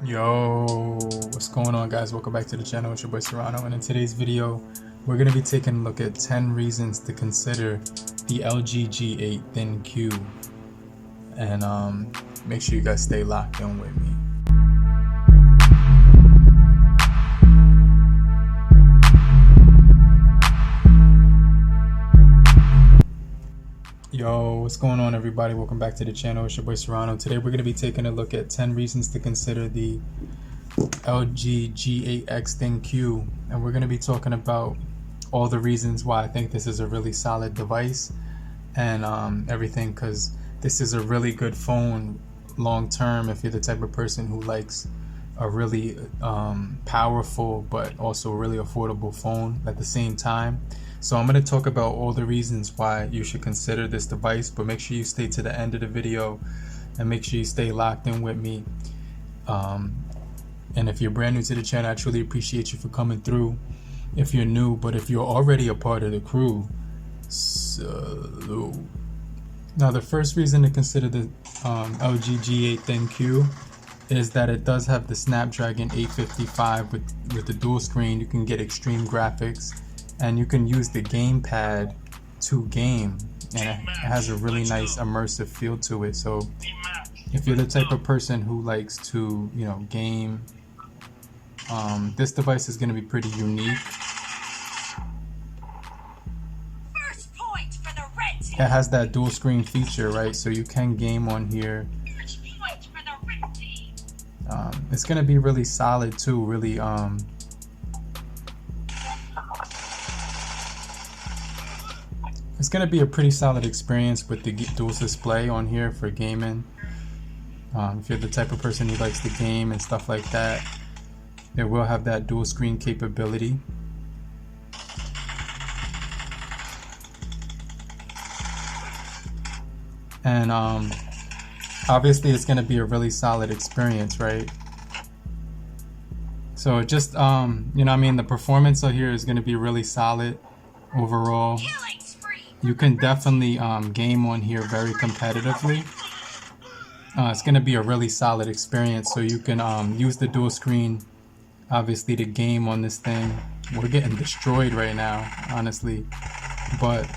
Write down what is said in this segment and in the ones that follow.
Yo, what's going on, guys? Welcome back to the channel. It's your boy Serrano, and in today's video we're going to be taking a look at 10 reasons to consider the LG G8 ThinQ, and make sure you guys stay locked in with me. Yo, what's going on, everybody? Welcome back to the channel. It's your boy Serrano. Today we're going to be taking a look at 10 reasons to consider the LG G8X ThinQ, and we're going to be talking about all the reasons why I think this is a really solid device and everything, because this is a really good phone long term if you're the type of person who likes a really powerful but also really affordable phone at the same time. So I'm going to talk about all the reasons why you should consider this device, but make sure you stay to the end of the video and make sure you stay locked in with me. And if you're brand new to the channel, I truly appreciate you for coming through. If you're new, but if you're already a part of the crew, salute. Now, the first reason to consider the LG G8 ThinQ is that it does have the Snapdragon 855 with the dual screen. You can get extreme graphics, and you can use the gamepad to game, and it has a really nice immersive feel to it. So if you're the type of person who likes to, game, this device is going to be pretty unique. It has that dual screen feature, right? So you can game on here. It's going to be really solid too, really it's going to be a pretty solid experience with the dual display on here for gaming. If you're the type of person who likes to game and stuff like that, it will have that dual screen capability. And obviously it's going to be a really solid experience, right? So it just, the performance of here is going to be really solid overall. You can definitely game on here very competitively. It's going to be a really solid experience. So you can use the dual screen, obviously, to game on this thing. We're getting destroyed right now, honestly. But,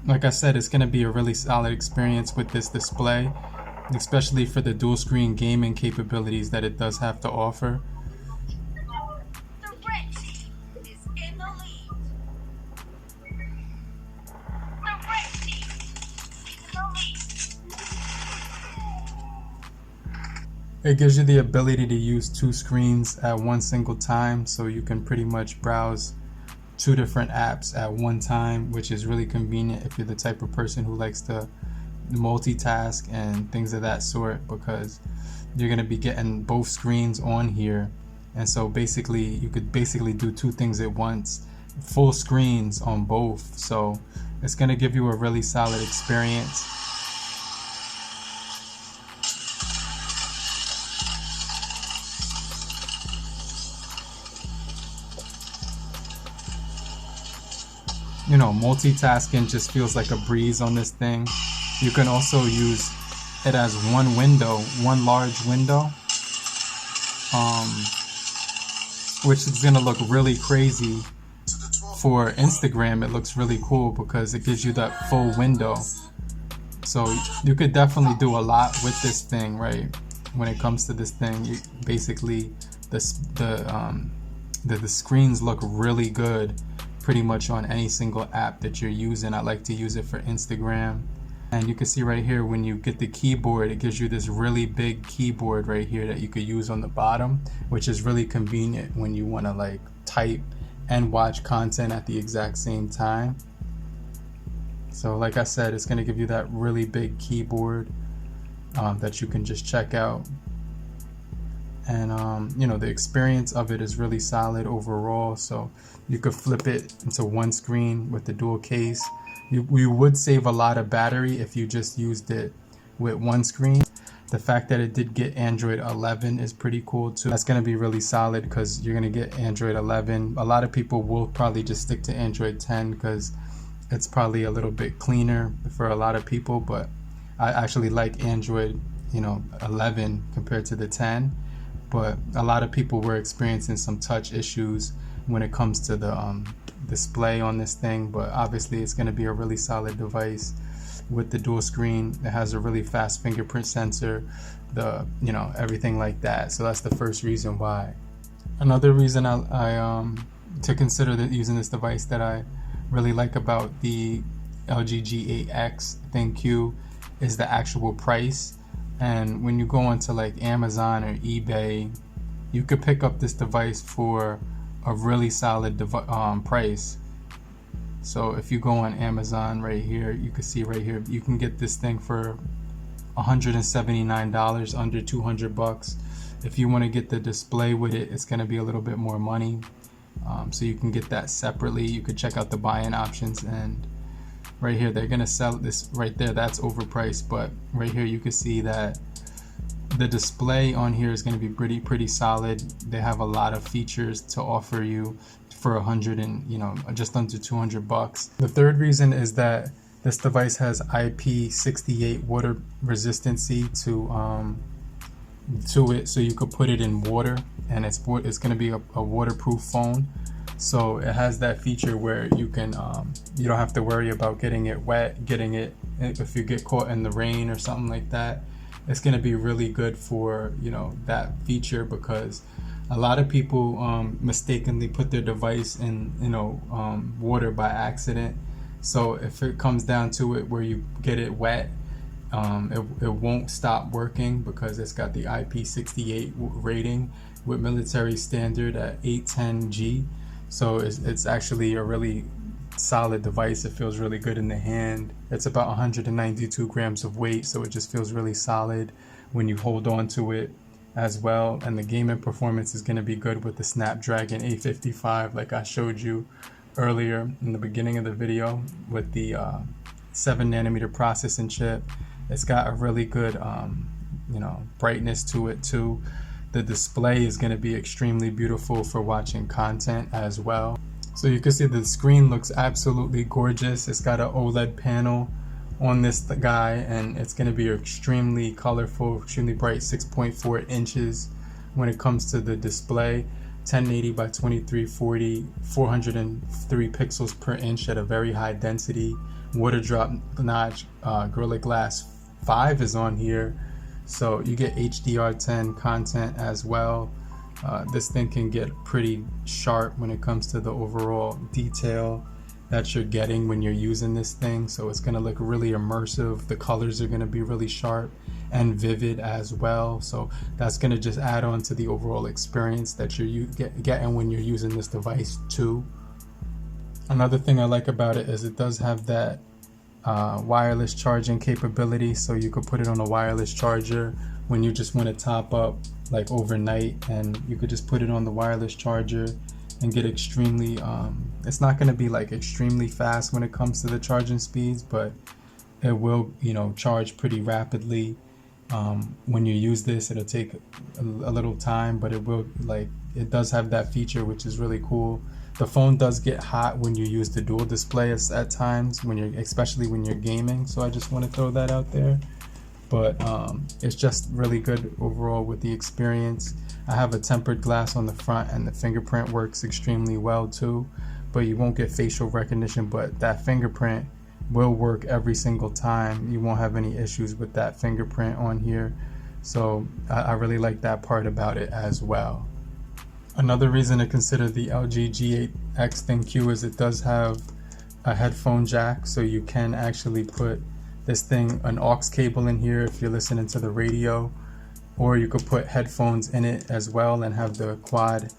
like I said, it's going to be a really solid experience with this display, especially for the dual screen gaming capabilities that it does have to offer. The red team is in the lead. The red team is in the lead. It gives you the ability to use two screens at one single time, so you can pretty much browse two different apps at one time, which is really convenient if you're the type of person who likes to multitask and things of that sort, because you're going to be getting both screens on here. And so basically you could do two things at once, full screens on both. So it's going to give you a really solid experience. Multitasking just feels like a breeze on this thing. You can also use it as one large window, which is gonna look really crazy for Instagram. It looks really cool because it gives you that full window. So you could definitely do a lot with this thing, right? When it comes to this thing, basically the screens look really good pretty much on any single app that you're using. I like to use it for Instagram. And you can see right here, when you get the keyboard, it gives you this really big keyboard right here that you could use on the bottom, which is really convenient when you want to type and watch content at the exact same time. So like I said, it's going to give you that really big keyboard that you can just check out. And the experience of it is really solid overall. So you could flip it into one screen with the dual case. You would save a lot of battery if you just used it with one screen. The fact that it did get Android 11 is pretty cool too. That's going to be really solid because you're going to get Android 11. A lot of people will probably just stick to Android 10 because it's probably a little bit cleaner for a lot of people, but I actually like Android, 11 compared to the 10. But a lot of people were experiencing some touch issues when it comes to the display on this thing. But obviously it's going to be a really solid device with the dual screen. It has a really fast fingerprint sensor, everything like that. So that's the first reason why. Another reason I to consider that using this device that I really like about the LG G8X ThinQ is the actual price. And when you go onto like Amazon or eBay, you could pick up this device for a really solid price. So if you go on Amazon right here, you can see right here, you can get this thing for $179, under 200 bucks. If you want to get the display with it, it's going to be a little bit more money. So you can get that separately. You could check out the buy-in options, and right here they're going to sell this right there. That's overpriced, but right here you can see that the display on here is going to be pretty solid. They have a lot of features to offer you for just under 200 bucks. The third reason is that this device has IP68 water resistancy to it, so you could put it in water, and it's going to be a waterproof phone. So it has that feature where you can you don't have to worry about getting it wet, if you get caught in the rain or something like that. It's going to be really good for that feature, because a lot of people mistakenly put their device in water by accident. So if it comes down to it where you get it wet, it won't stop working, because it's got the IP68 rating with military standard at 810G. So it's actually a really solid device. It feels really good in the hand. It's about 192 grams of weight, so it just feels really solid when you hold on to it as well. And the gaming performance is going to be good with the Snapdragon 855, like I showed you earlier in the beginning of the video, with the 7nm processing chip. It's got a really good brightness to it too. The display is going to be extremely beautiful for watching content as well. So you can see the screen looks absolutely gorgeous. It's got an OLED panel on this guy, and it's going to be extremely colorful, extremely bright, 6.4 inches when it comes to the display. 1080 by 2340, 403 pixels per inch at a very high density. Water drop notch, Gorilla Glass 5 is on here. So you get HDR10 content as well. This thing can get pretty sharp when it comes to the overall detail that you're getting when you're using this thing. So it's going to look really immersive. The colors are going to be really sharp and vivid as well. So that's going to just add on to the overall experience that you're getting when you're using this device too. Another thing I like about it is it does have that wireless charging capability, so you could put it on a wireless charger when you just want to top up like overnight, and you could just put it on the wireless charger and get extremely it's not going to be like extremely fast when it comes to the charging speeds, but it will charge pretty rapidly. When you use this, it'll take a little time, but it does have that feature, which is really cool. The phone does get hot when you use the dual display at times, especially when you're gaming. So I just want to throw that out there. But it's just really good overall with the experience. I have a tempered glass on the front, and the fingerprint works extremely well too. But you won't get facial recognition, but that fingerprint will work every single time. You won't have any issues with that fingerprint on here. So I really like that part about it as well. Another reason to consider the LG G8X ThinQ is it does have a headphone jack, so you can actually put this thing, an aux cable in here if you're listening to the radio, or you could put headphones in it as well and have the quad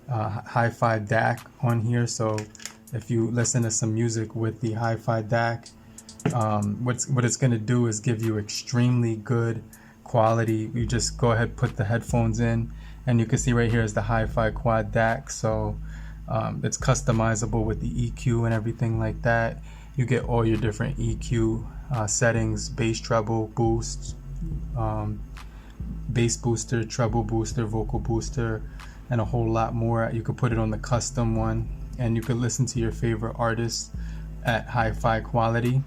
hi-fi DAC on here. So if you listen to some music with the hi-fi DAC, what it's going to do is give you extremely good quality. You just go ahead, put the headphones in, and you can see right here is the hi-fi quad DAC. So it's customizable with the EQ and everything like that. You get all your different EQ settings: bass, treble, boost, bass booster, treble booster, vocal booster, and a whole lot more. You could put it on the custom one, and you could listen to your favorite artists at hi-fi quality.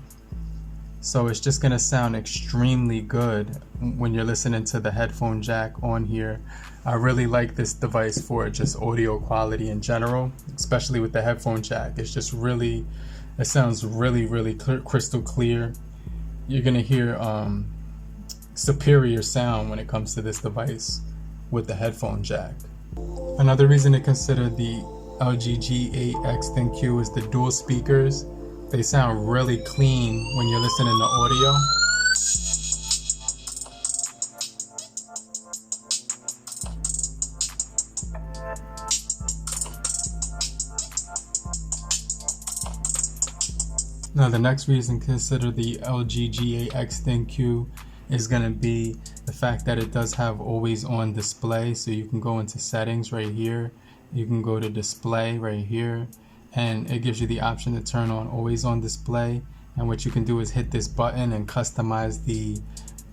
So it's just gonna sound extremely good when you're listening to the headphone jack on here. I really like this device for just audio quality in general, especially with the headphone jack. It's just really, it sounds really clear, crystal clear. You're gonna hear superior sound when it comes to this device with the headphone jack. Another reason to consider the LG G8X ThinQ is the dual speakers. They sound really clean when you're listening to audio. Now the next reason to consider the LG G8X ThinQ is going to be the fact that it does have always on display. So you can go into settings right here, you can go to display right here, and it gives you the option to turn on always on display. And what you can do is hit this button and customize the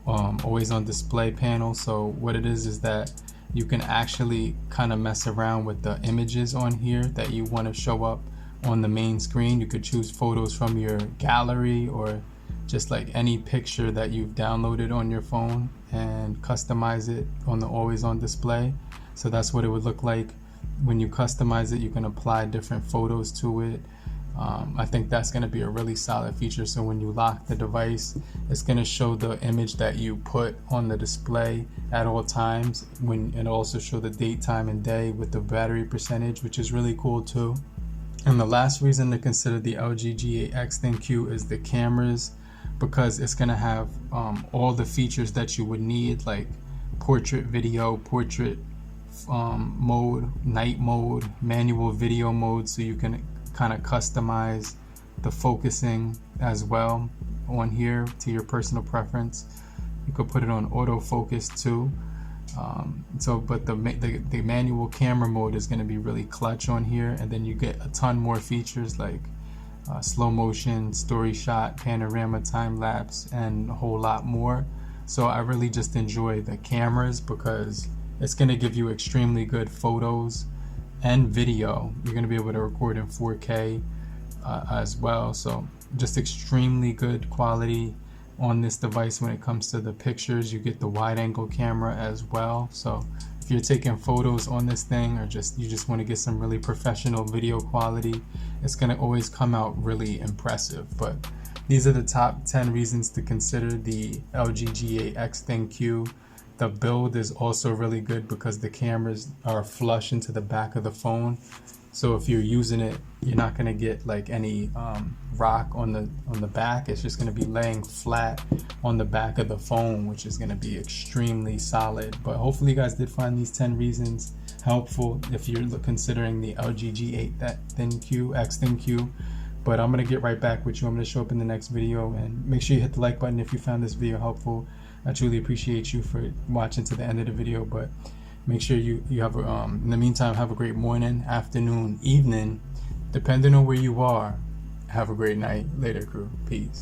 always on display panel. So what it is that you can actually kind of mess around with the images on here that you want to show up on the main screen. You could choose photos from your gallery or just like any picture that you've downloaded on your phone and customize it on the always on display. So that's what it would look like. When you customize it, you can apply different photos to it. I think that's going to be a really solid feature. So when you lock the device, it's going to show the image that you put on the display at all times. And also show the date, time, and day with the battery percentage, which is really cool too. And the last reason to consider the LG G8X ThinQ is the cameras, because it's going to have all the features that you would need, like portrait video, portrait mode, night mode, manual video mode, so you can kind of customize the focusing as well on here to your personal preference. You could put it on autofocus too. But the manual camera mode is going to be really clutch on here, and then you get a ton more features like slow motion, story shot, panorama, time lapse, and a whole lot more. So I really just enjoy the cameras because it's going to give you extremely good photos and video. You're going to be able to record in 4K as well. So just extremely good quality on this device when it comes to the pictures. You get the wide angle camera as well. So if you're taking photos on this thing, or you just want to get some really professional video quality, it's going to always come out really impressive. But these are the top 10 reasons to consider the LG G8X ThinQ. The build is also really good because the cameras are flush into the back of the phone. So if you're using it, you're not going to get like any rock on the back. It's just going to be laying flat on the back of the phone, which is going to be extremely solid. But hopefully you guys did find these 10 reasons helpful if you're considering the LG G8 ThinQ. But I'm going to get right back with you. I'm going to show up in the next video, and make sure you hit the like button if you found this video helpful. I truly appreciate you for watching to the end of the video. But make sure you have in the meantime, have a great morning, afternoon, evening, depending on where you are. Have a great night. Later, crew. Peace.